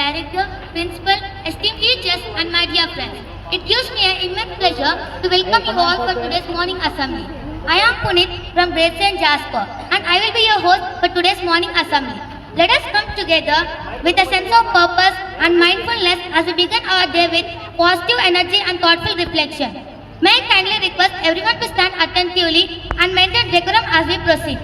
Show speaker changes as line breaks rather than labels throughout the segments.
Director, Principal, esteemed teachers and my dear friends. It gives me an immense pleasure to welcome you all for today's morning assembly. I am Punit from grade St. Jasper and I will be your host for today's morning assembly. Let us come together with a sense of purpose and mindfulness as we begin our day with positive energy and thoughtful reflection. May I kindly request everyone to stand attentively and maintain decorum as we proceed.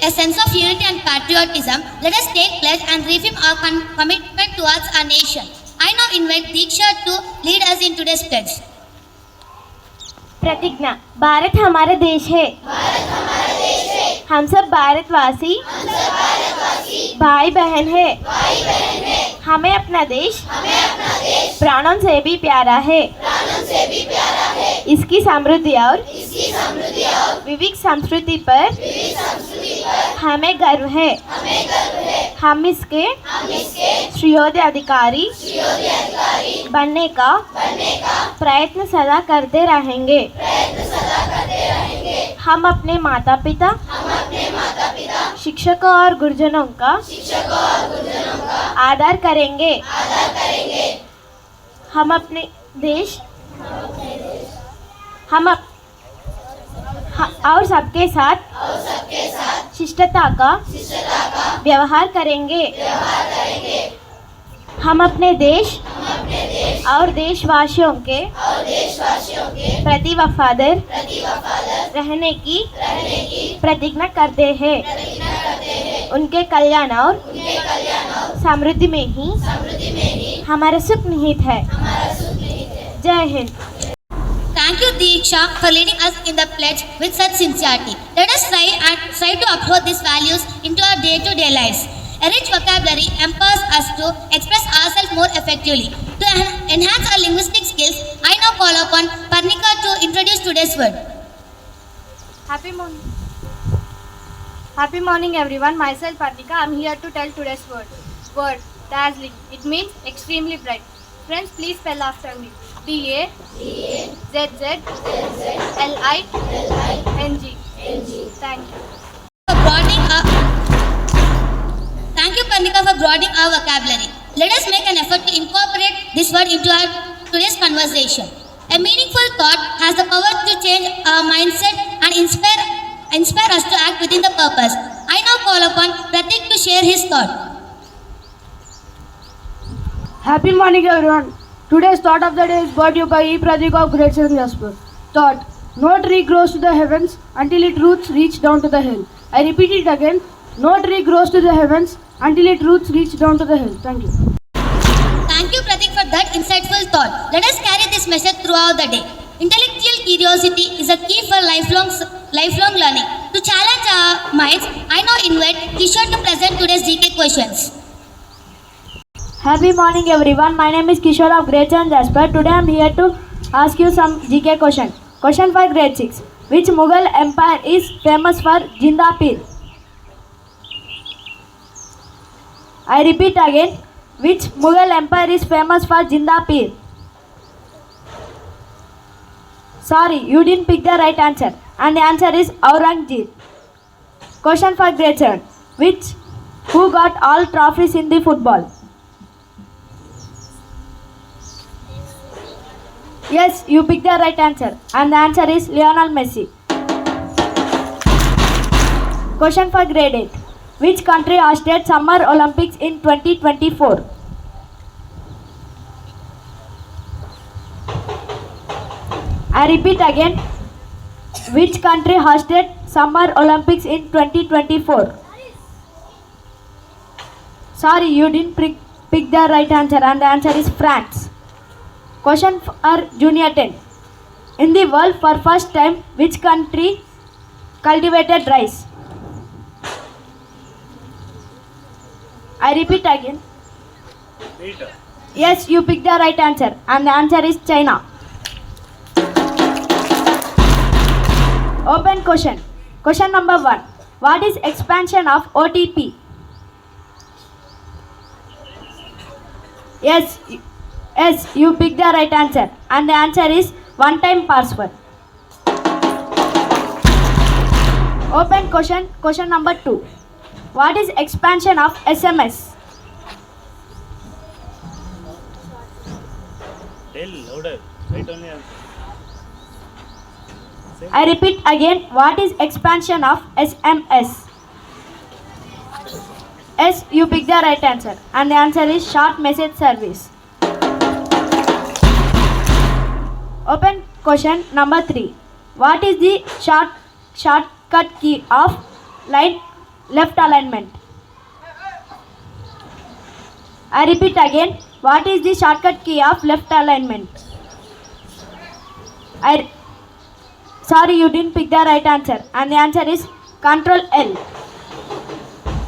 A sense of unity and patriotism, let us take pledge and reaffirm our commitment towards our nation. I now invite Diksha to lead us in today's pledge.
प्रतिज्ञा। भारत हमारा देश है, हम सब भारतवासी भाई बहन है। हमें अपना देश प्राणों से भी प्यारा है। इसकी समृद्धि और विविध संस्कृति पर हमें गर्व है। हम इसके श्रेयोदय अधिकारी बनने का प्रयत्न सदा करते रहेंगे। हम अपने माता पिता, शिक्षकों और गुरुजनों का आदर करेंगे। हम अपने देश और सबके साथ शिष्टता का व्यवहार करेंगे। हम अपने देश और देशवासियों के प्रति वफादार रहने की प्रतिज्ञा करते हैं। उनके कल्याण और समृद्धि में ही हमारा सुख निहित है। जय Hind.
Thank you, Diksha, for leading us in the pledge with such sincerity. Let us try to uphold these values into our day-to-day lives. A rich vocabulary empowers us to express ourselves more effectively. To enhance our linguistic skills, I now call upon Parnika to introduce today's word.
Happy morning everyone. Myself Parnika. I am here to tell today's word. Word dazzling. It means extremely bright. Friends, please spell after me. DAZZLING. Thank you.
Thank you, Parnika, for broadening our vocabulary. Let us make an effort to incorporate this word into our today's conversation. A meaningful thought has the power to change our mindset and inspire us to act within the purpose. I now call upon Pratik to share his thought.
Happy morning everyone. Today's thought of the day is brought to you by E. Pratik of Great St. Jasper. Thought: no tree grows to the heavens until its roots reach down to the hill. I repeat it again. No tree grows to the heavens until its roots reach down to the hill. Thank you.
Thank you, Pratik, for that insightful thought. Let us carry this message throughout the day. Intellectual curiosity is a key for lifelong learning. To challenge our minds, I now invite Kishore to present today's GK questions.
Happy morning everyone. My name is Kishore of Great St. Jasper. Today I am here to ask you some GK question. Question for grade 6. Which Mughal empire is famous for Jinda Peer? I repeat again. Which Mughal empire is famous for Jinda Peer? Sorry, you didn't pick the right answer. And the answer is Aurangzeb. Question for grade 7. Who got all trophies in the football?
Yes, you picked the right answer. And the answer is Lionel Messi. Question for grade 8. Which country hosted Summer Olympics in 2024? I repeat again. Which country hosted Summer Olympics in 2024? Sorry, you didn't pick the right answer, and the answer is France. Question for Junior 10. In the world, for first time, which country cultivated rice? I repeat again. Yes, you picked the right answer, and the answer is China. Open question. Question number 1. What is expansion of OTP? Yes, you picked the right answer, and the answer is one-time password. Open question. Question number 2. What is expansion of SMS?
Tell louder. Right only answer.
I repeat again. What is expansion of SMS? Yes, you picked the right answer, and the answer is short message service. Open question number 3. What is the shortcut key of left alignment? I repeat again. What is the shortcut key of left alignment? Sorry, you didn't pick the right answer, and the answer is Control L.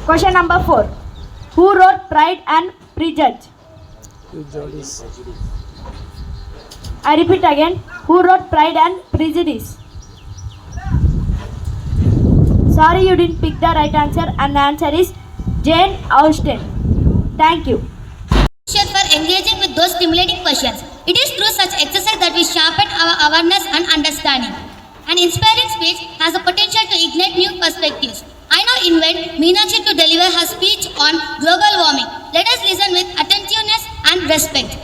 Question number 4. Who wrote Pride and Prejudice? I repeat again. Who wrote Pride and Prejudice? Sorry, you didn't pick the right answer, and the answer is Jane Austen. Thank you.
For engaging with those stimulating questions. It is through such exercise that we sharpen our awareness and understanding. An inspiring speech has the potential to ignite new perspectives. I now invite Meenakshi to deliver her speech on global warming. Let us listen with attentiveness and respect.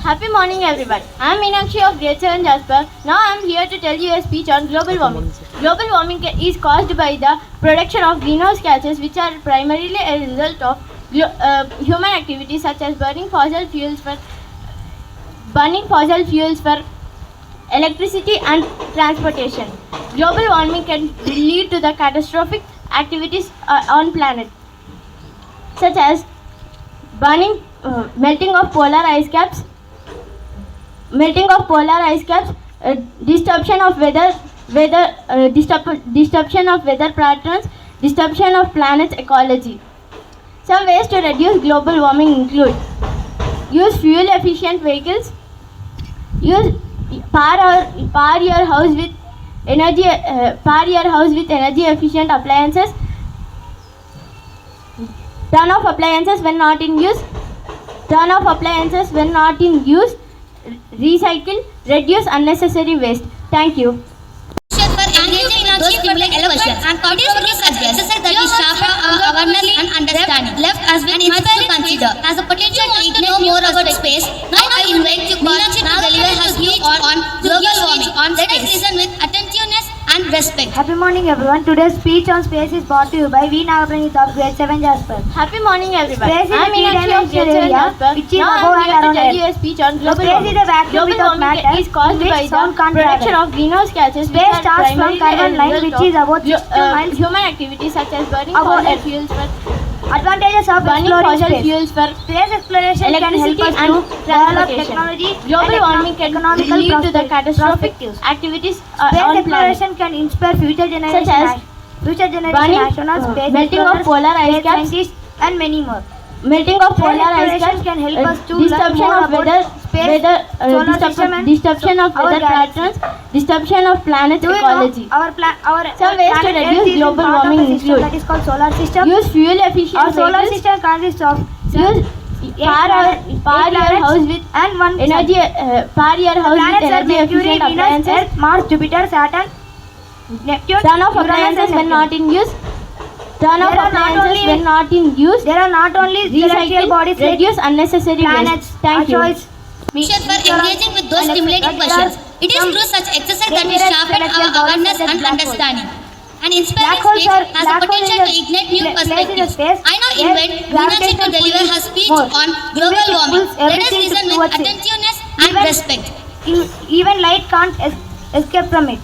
Happy morning everyone. I am Meenakshi of grade 7 Jasper. Now I am here to tell you a speech on global warming. Global warming is caused by the production of greenhouse gases which are primarily a result of human activities such as burning fossil fuels for electricity and transportation. Global warming can lead to the catastrophic activities on planet such as melting of polar ice caps, disruption of weather patterns, disruption of planet's ecology. Some ways to reduce global warming include: use fuel efficient vehicles, power your house with energy efficient appliances, turn off appliances when not in use, recycle, reduce unnecessary waste. Thank you.
For engaging in those stimulating questions. And it is through such exercise that we sharpen our awareness and understanding. Left as with much to consider. Has the potential to ignore more about space. Now I invite Meenakshi to deliver her speech on global warming. Let us listen with attentiveness and respect.
Happy morning everyone. Today's speech on space is brought to you by V. Nagapranit of grade 7 Jasper.
Happy morning everyone.
Space is
I am
a
Meenakshi of grade 7 Jasper.
which is
Now
above
I
and
am here
around
to tell
Earth.
you a speech on global
Space
warming.
is a vacuum
Global
without
warming
matter
is caused
in
by
which
the
sound can't
production
travel.
of greenhouse gases which
Space
are
starts from
primarily
carbon
a
line,
result
which
of
is about 60 miles.
human activities such as burning
Above
fossil
Earth.
fuels for
Advantages of
burning
exploring
fossil
space.
fuels for
Space exploration can help
electricity
us
and
to develop
transportation.
technology
Global
and
warming can
economical
lead to the catastrophic
perspectives.
activities
Space
on planet
exploration can inspire future generations,
Such as burning,
astronauts, space
melting of
explorers,
polar ice
space
caps,
scientists, and many more.
melting of polar ice
exploration
caps
can help us to learn
disruption
more
of
about
weather
space, solar system, and
disruption of
our
weather
galaxy.
patterns, disruption of planet's
Do you
ecology.
know our
Some ways to
planet
reduce
Earth is
global
in part of
warming
a system
include:
that is called solar system.
use fuel efficient
Our solar
vehicles,
system consists of
use power your house with
and one
energy
sun.
power your house with
Planets are
energy
Mercury,
efficient
Venus,
appliances,
Earth, Mars, Jupiter, Saturn, Neptune,
turn off
Uranus,
appliances
and
when
Neptune.
not in use, Turn off appliances when not in use.
There are not only celestial
Recycle,
bodies like
reduce unnecessary
planets,
waste. Thank you.
asteroids,
For engaging with those stimulating questions. It is through such exercise that we
dangerous
sharpen
celestial
our
bodies
awareness
such as
and
black holes.
understanding. An
Black
inspiring
holes
speech
are-
has the
black hole
potential
is
to
a
ignite new
place in the
perspectives.
space
I now
where
invite Meenakshi to
gravitational
deliver
pull
her
is
speech
more,
on
which
global warming.
pulls
Let us
everything
listen with
towards it.
attentiveness and
Even-
respect.
Even light can't escape from it.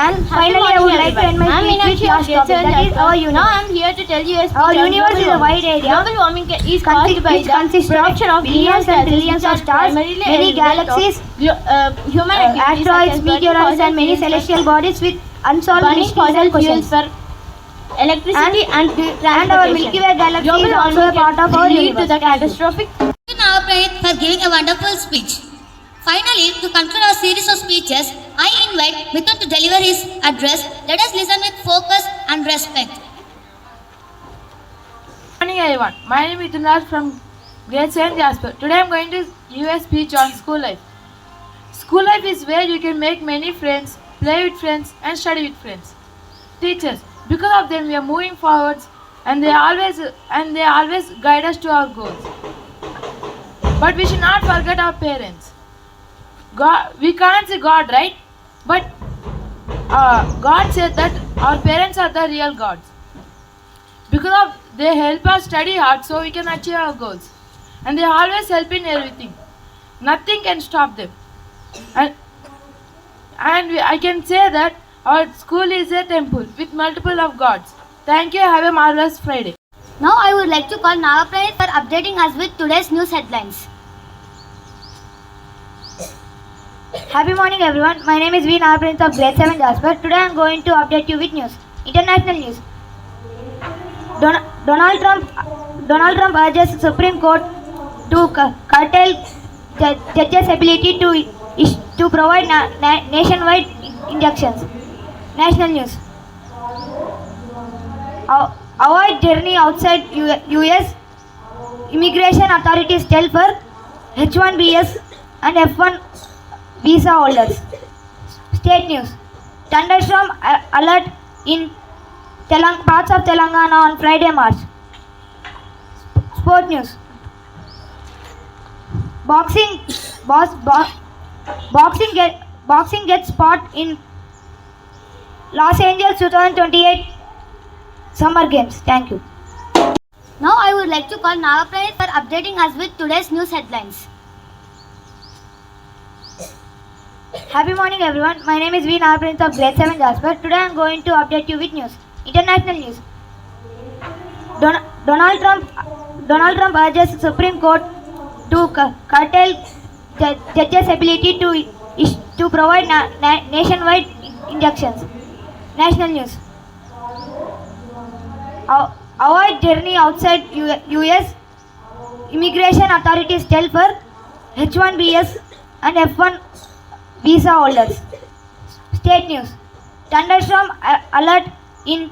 And finally, I would like to end my
I'm
speech with
Meenakshi of
last
Great
topic, that is
Jasper.
our
Now
universe.
I'm here to tell you a speech
Our
on
universe
global
is a
warming.
wide area
Global warming is caused by the
consists of
production of
billions
greenhouse
and
gases,
trillions
which
of
are
stars,
primarily a
many
result of
galaxies,
human activities such
asteroids,
as burning
meteorites,
fossil
and many
fuels for-
celestial bodies with unsolved
burning
mysteries
fossil
and
fuels
questions.
for electricity and
And our Milky Way galaxy
Global
is also a
warming
part of our
can lead
universe.
to the
Thank you.
catastrophic
Now, Pranit for giving a wonderful speech. Finally, to conclude our series of speeches, I invite Mithun to deliver his address. Let us listen with focus and respect.
Good morning everyone. My name is Vidyanikethan from grade 7 Jasper. Today I am going to give a speech on school life. School life is where you can make many friends, play with friends and study with friends. Teachers, because of them we are moving forwards and they always guide us to our goals. But we should not forget our parents. God, we can't say God, right? But God said that our parents are the real gods. Because of they help us study hard so we can achieve our goals. And they always help in everything. Nothing can stop them. I can say that our school is a temple with multiple of gods. Thank you. Have a marvelous Friday.
Now I would like to call Nagapranit for updating us with today's news headlines.
Happy morning everyone. My name is Vidyanikethan of grade 7 Jasper. Today I am going to update you with news. International news. Donald Trump urges Supreme Court to curtail judges' ability to provide nationwide injunctions. National news. Avoid journey outside US. Immigration authorities tell for H1Bs and F1 visa holders. State news. Thunderstorm alert in parts of Telangana on Friday, March. Sport news. Boxing gets spot in Los Angeles 2028 Summer Games. Thank you.
Now I would like to call Nagapranit for updating us with today's news headlines.
Happy morning everyone. My name is Vidyanikethan of grade 7 Jasper. Today I am going to update you with news. International news. Donald Trump urges Supreme Court to curtail judges' ability to provide nationwide injunctions. National news. Avoid journey outside US. Immigration authorities tell for H1Bs and F1 visa holders. State news. Thunderstorm alert in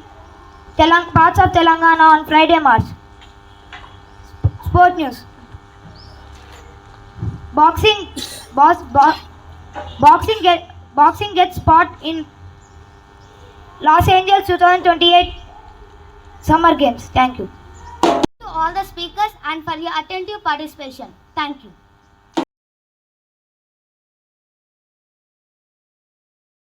parts of Telangana on Friday, March. Sport news. Boxing gets spot in Los Angeles 2028 Summer Games. Thank you.
To all the speakers and for your attentive participation. Thank you.